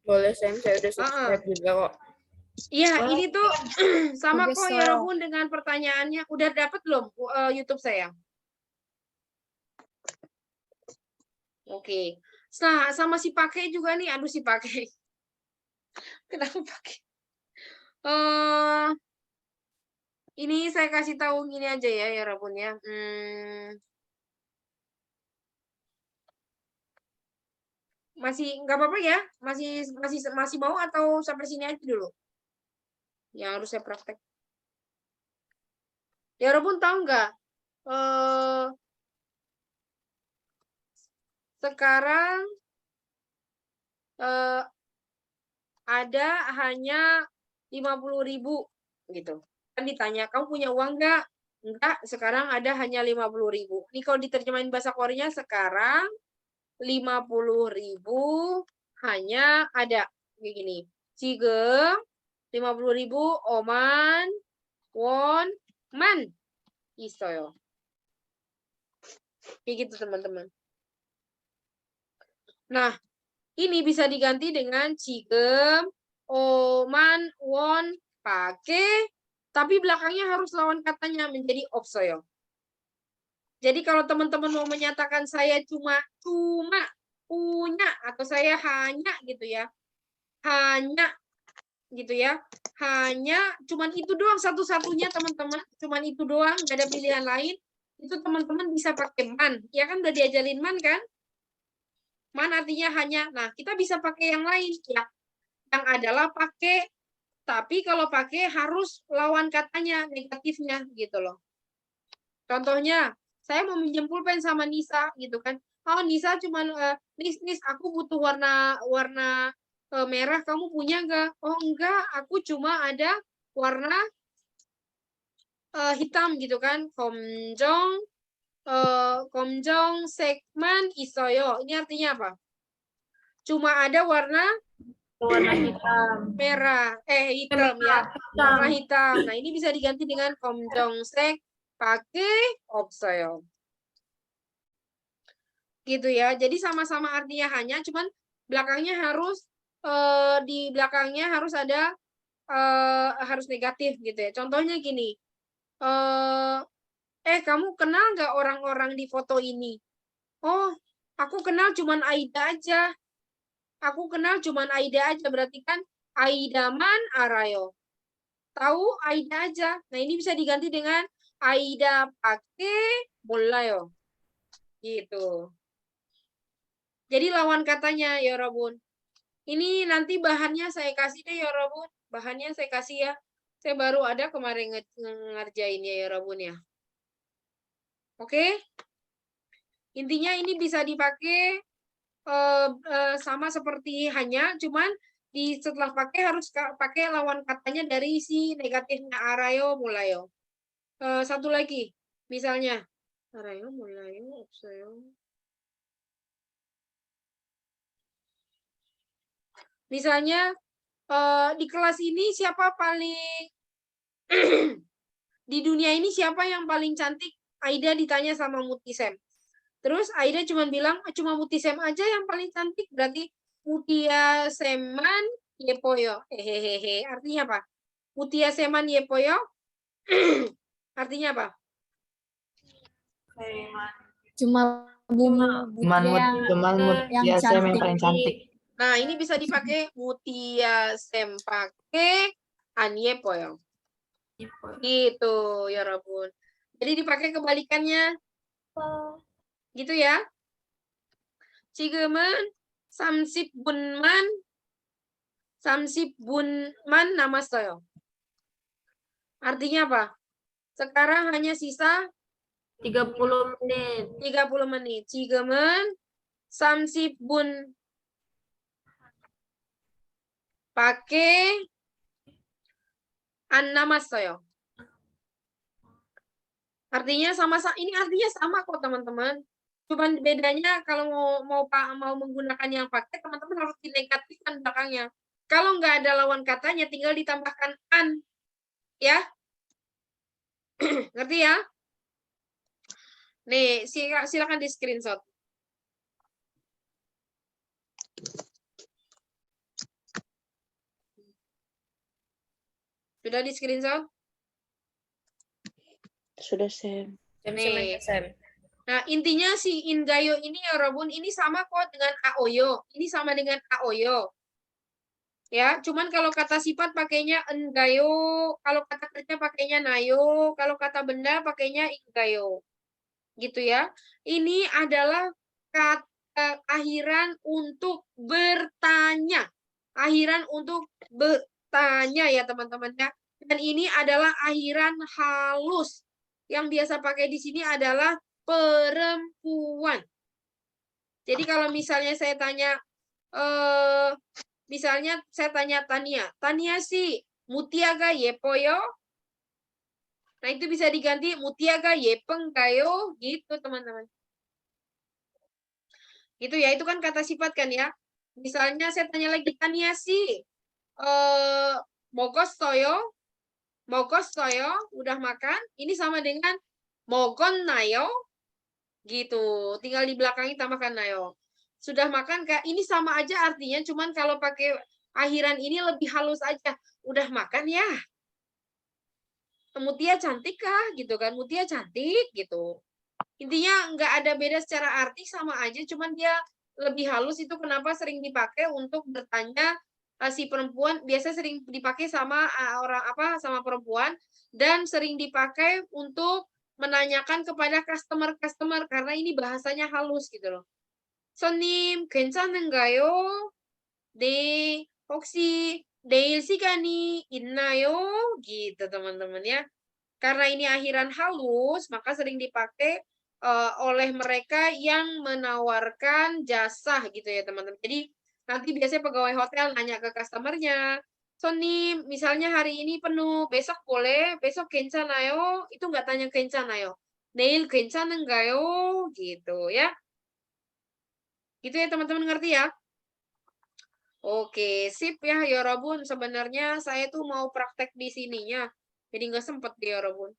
Boleh, Sam. Saya udah subscribe juga kok. Iya, ini tuh sama kok ya Begesel. Robun dengan pertanyaannya. Udah dapat belum YouTube saya? Oke. Nah, sama si pakai juga nih. Aduh si pakai. Kenapa pakai? Ini saya kasih tahu gini aja ya Robun ya. Masih nggak apa-apa ya? Masih mau atau sampai sini aja dulu? Yang harus saya praktek. Ya Robun tahu nggak? Sekarang ada hanya 50.000 gitu. Kan ditanya, kamu punya uang nggak? Enggak, sekarang ada hanya 50.000. Ini kalau diterjemahin bahasa Koreanya sekarang 50.000 hanya ada kayak gini. 지금 50.000 oman won만 있어요. Kayak gitu teman-teman. Nah, ini bisa diganti dengan 지금 oman won pakai, tapi belakangnya harus lawan katanya menjadi 없어요. Jadi kalau teman-teman mau menyatakan saya cuma punya atau saya hanya gitu ya. Hanya gitu ya. Hanya cuman itu doang satu-satunya teman-teman, cuman itu doang, nggak ada pilihan lain. Itu teman-teman bisa pakai man. Ya kan udah diajarin man kan? Man artinya hanya. Nah, kita bisa pakai yang lain ya. Yang adalah pakai, tapi kalau pakai harus lawan katanya, negatifnya gitu loh. Contohnya, saya mau minjem pulpen sama Nisa gitu kan. Oh, Nisa cuman Nis aku butuh warna merah, kamu punya nggak? Oh, enggak, aku cuma ada warna hitam gitu kan. 검정 색만 있어요. Ini artinya apa? Cuma ada warna hitam. merah, hitam ya. Warna hitam. Nah, ini bisa diganti dengan 검정색 pakai 없어요. Gitu ya. Jadi sama-sama artinya hanya, cuman belakangnya harus di belakangnya harus ada harus negatif gitu ya. Contohnya gini. Kamu kenal nggak orang-orang di foto ini? Oh, aku kenal cuman Aida aja. Aku kenal cuman Aida aja, berarti kan Aidaman Arayo. Tahu Aida aja. Nah, ini bisa diganti dengan Aida pakai 몰라요. Gitu. Jadi lawan katanya ya Robun. Ini nanti bahannya saya kasih deh ya Robun. Bahannya saya kasih ya. Saya baru ada kemarin ngerjainnya ya Robun ya. Oke? Intinya ini bisa dipakai sama seperti hanya, cuman setelah pakai harus pakai lawan katanya dari si negatifnya arayo mulayo. Satu lagi, misalnya arayo mulayo 없어요. Misalnya di kelas ini siapa paling di dunia ini siapa yang paling cantik? Aida ditanya sama Mutisem. Terus Aida cuma bilang cuma Mutisem aja yang paling cantik, berarti Mutia Seman Yepoyo. Hehehe. Artinya apa? Mutia Seman Yepoyo. Artinya apa? Cuma yang yang paling cantik. Nah, ini bisa dipakai Mutia Sem pakai Anyepoyo. Gitu ya Rabun. Jadi dipakai kebalikannya. Gitu ya. 지금은 30분만 남았어요. Artinya apa? Sekarang hanya sisa 30 menit. 30 menit. 지금은 30분 pakai 안 남았어요. Artinya ini artinya sama kok teman-teman. Cuman bedanya kalau mau menggunakan yang pakai, teman-teman harus dinegatifkan belakangnya. Kalau nggak ada lawan katanya, tinggal ditambahkan an. Ya. Ngerti ya? Nih, silakan di screenshot. Sudah di screenshot? Sudah, Sam. Nih. Sam. Nah, intinya si Ingayo ini ya, Robun, ini sama kok dengan Aoyo. Ini sama dengan Aoyo. Ya, cuman kalau kata sifat pakainya Engayo, kalau kata kerja pakainya Nayo, kalau kata benda pakainya Ingayo. Gitu ya. Ini adalah kata akhiran untuk bertanya. Akhiran untuk bertanya ya, teman-teman ya. Dan ini adalah akhiran halus. Yang biasa pakai di sini adalah perempuan. Jadi kalau misalnya saya tanya, misalnya saya tanya Tania sih, Mutiaga yepoyo? Nah itu bisa diganti Mutiaga yepeng kayo, gitu teman-teman. Gitu ya, itu kan kata sifat kan ya. Misalnya saya tanya lagi Tania sih, mogos toyo, udah makan? Ini sama dengan mogon nayo, gitu. Tinggal di belakangnya tambahkan nayo. Sudah makan Kak? Ini sama aja artinya, cuman kalau pakai akhiran ini lebih halus aja. Udah makan ya? Mutia cantik kah? Gitu kan. Mutia cantik gitu. Intinya nggak ada beda secara arti, sama aja, cuman dia lebih halus. Itu kenapa sering dipakai untuk bertanya si perempuan, biasa sering dipakai sama sama perempuan, dan sering dipakai untuk menanyakan kepada customer karena ini bahasanya halus gitu loh. 손님 괜찮은가요? 네, 혹시 내일 시간이 있나요? Gitu teman-teman ya. Karena ini akhiran halus, maka sering dipakai oleh mereka yang menawarkan jasa gitu ya teman-teman. Jadi nanti biasanya pegawai hotel nanya ke customernya, 손님, misalnya hari ini penuh, besok boleh, besok 괜찮아요? Itu nggak tanya 괜찮아요. 내일 괜찮은가요? Gitu ya. Gitu ya teman-teman, ngerti ya? Oke, sip ya Yorobun. Sebenarnya saya tuh mau praktek di sininya. Jadi nggak sempet di Yorobun.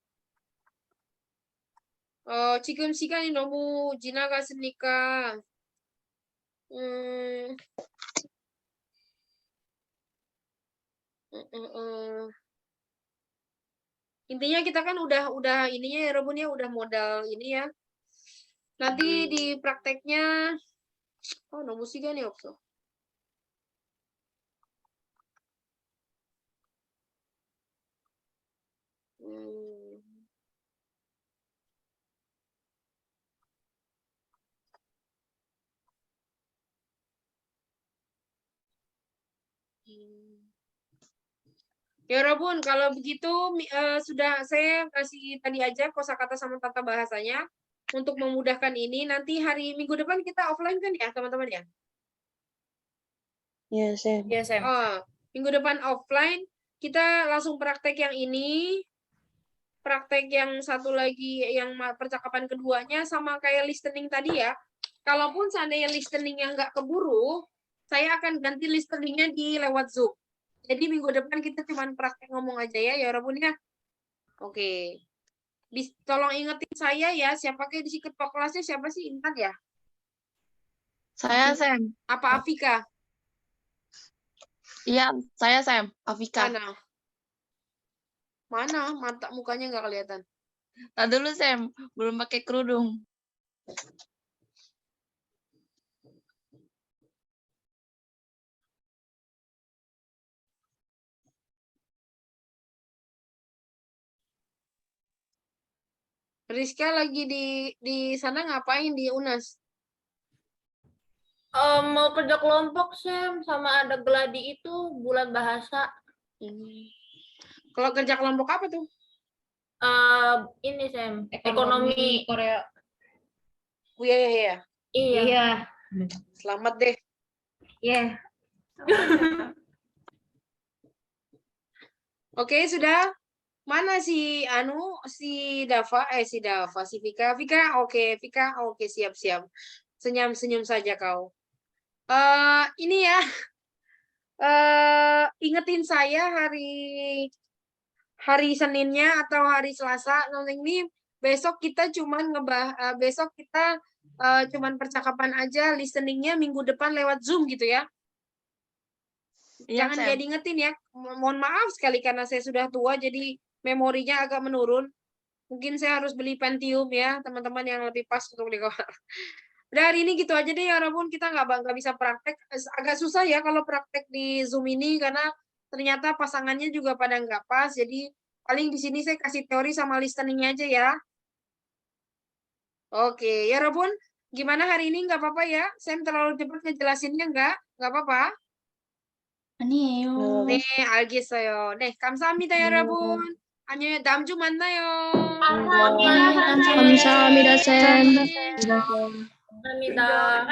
지금 시간이 너무 지나갔으니까, intinya kita kan udah ininya ya Robun ya, udah modal ini ya. Nanti di prakteknya, 너무 시간이 없어. Ya Robun, kalau begitu sudah saya kasih tadi aja kosakata sama tata bahasanya untuk memudahkan ini. Nanti hari Minggu depan kita offline kan ya teman-teman ya? Iya, Sam. Iya, Sam. Minggu depan offline, kita langsung praktek yang ini. Praktek yang satu lagi, yang percakapan keduanya sama kayak listening tadi ya. Kalaupun seandainya listening yang nggak keburu, saya akan ganti listeningnya di lewat Zoom. Jadi minggu depan kita cuma praktek ngomong aja ya Robun ya. Oke. Tolong ingetin saya ya, siapa kayak di ketua kelasnya siapa sih, Intan ya? Saya Sam. Apa Afika? Iya, saya Sam. Afika. Mana? Mata mukanya nggak kelihatan. Tadi dulu Sam, belum pakai kerudung. Rizka lagi di sana ngapain di UNAS? Mau kerja kelompok, Sam, sama ada geladi itu bulan bahasa. Kalau kerja kelompok apa tuh? Ini, Sam, ekonomi Korea. Oh iya. Iya. Selamat deh. Iya. Oke, sudah. Mana si Dava, si Vika. Vika, oke, siap. Senyum saja kau. Ini ya. Ingetin saya hari Seninnya atau hari Selasa. Ini besok kita cuman cuman percakapan aja, listeningnya minggu depan lewat Zoom gitu ya. Iya, jangan Sam. gak diingetin ya. Mohon maaf sekali karena saya sudah tua jadi memorinya agak menurun. Mungkin saya harus beli Pentium ya, teman-teman yang lebih pas untuk di Udah hari ini gitu aja deh ya, walaupun kita nggak bisa praktek. Agak susah ya kalau praktek di Zoom ini karena ternyata pasangannya juga pada nggak pas. Jadi paling di sini saya kasih teori sama listeningnya aja ya. Oke, ya walaupun gimana hari ini nggak apa-apa ya? Saya terlalu cepat ngejelasinnya nggak apa-apa. 아니에요. 네, 알겠어요. 네, 감사합니다, 여러분. 안녕, 다음 주 만나요. 감사합니다. 감사합니다, 쌤. 네. 감사합니다.